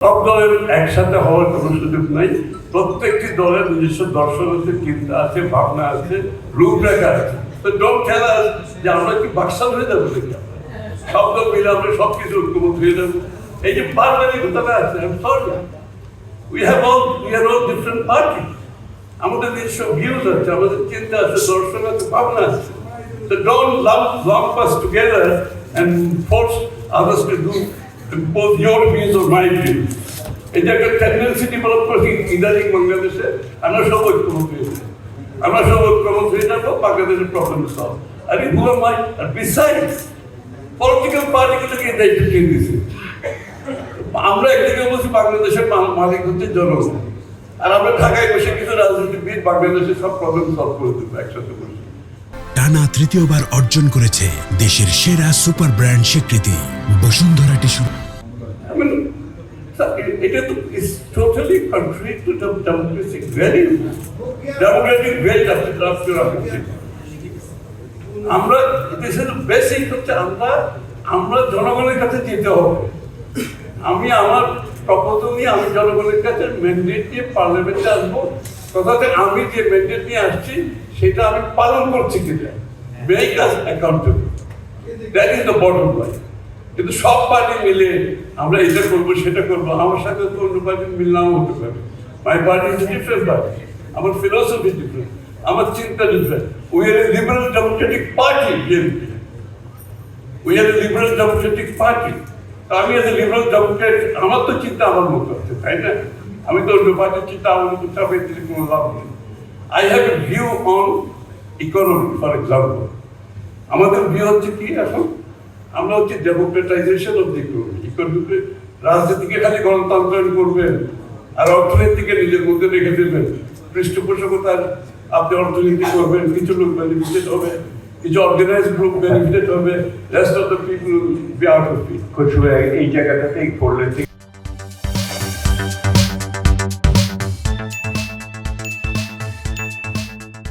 সব দলের একসাথে হওয়ার কোনো সুযোগ নাই। প্রত্যেকটি দলের নিজস্ব দর্শন আছে, চিন্তা আছে, ভাবনা আছে, রূপরেখা আছে। তো ডোন্ট টেল আস যে আমরা কি বাকশাল হয়ে যাবো দেখি সব দল মিলে আমরা সব কিছু ঐক্যবদ্ধ হয়ে যাবো। এই যে বারবারই কথাটা আছে, I am sorry, we are all different party. আমাদের নিজস্ব ভিউজ আছে, আমাদের চিন্তা আছে, দর্শন আছে, ভাবনা আছে। So don't lump us together and force others to do both your views or my views. এই যে একটা টেন্ডেন্সি ডেভেলপ করছি ইদানিং বাংলাদেশে, আমরা সব ঐক্যমত হয়ে যাবো, আমরা সব ঐক্যমত হয়ে যাবো, বাংলাদেশের প্রবলেম সলভ। আরে ভুলো মাই, আর বিসাইডস পলিটিক্যাল পার্টিগুলোকে এই দায়িত্ব কে দিয়েছে? আমরা একদিকে বলছি বাংলাদেশের মালিক হচ্ছে জনগণ, আর আমরা ঢাকায় বসে কিছু রাজনীতিবিদ বাংলাদেশের সব প্রবলেম সলভ করে দেবো একসাথে বসে। টানা তৃতীয়বার অর্জন করেছে দেশের সেরা সুপার ব্র্যান্ড স্বীকৃতি বসুন্ধরা টিস্যু। এটা তো is totally contrary to the Democratic value. Democratic value রাষ্ট্র আমরা দেশের বেসিক হচ্ছে আমরা জনগণের কাছে যেতে হবে। আমি আমার প্রপোজাল নিয়ে আমি জনগণের কাছে ম্যান্ডেট নিয়ে পার্লামেন্টে আসবো, তথাতে আমি যে ম্যান্ডেট নিয়ে আসছি সেটা আমি পালন করছি কিনা, make us accountable, that is the bottom line. কিন্তু সব পার্টি মিলে আমরা এটা করবো সেটা করবো, আমার সাথে তো অন্য পার্টির মিল নাও হতে পারে। মাই পার্টি ইজ ডিফারেন্ট পার্টি, আমার ফিলোসফি ডিফারেন্ট, আমার চিন্তা different. We are A liberal Democratic party, we are A liberal Democratic party. আমি এজ এ লিবারেল ডেমোক্রেট, আমার তো চিন্তা আমার মতো আছে, তাই না? আমি তো অন্য পার্টির চিন্তা আমার মতো চাপে দিলে কোনো লাভ নেই। I have a view on economy, for example. আমাদের ভিউ হচ্ছে কি এখন? আমরা হচ্ছে ডেমোক্রেটাইজেশন অফ দি ইকোনমি। রাজনীতিকে খালি গণতন্ত্র করবেন আর অর্থনীতিকে নিজের মধ্যে রেখে দেবেন। পৃষ্ঠপোষকতার আপনি অর্থনীতি করবেন, কিছু লোক বেনিফিটেড হবে, কিছু অর্গানাইজ গ্রুপ বেনিফিটেড হবে, rest of the people be out of it. এই জায়গাটাতে করলে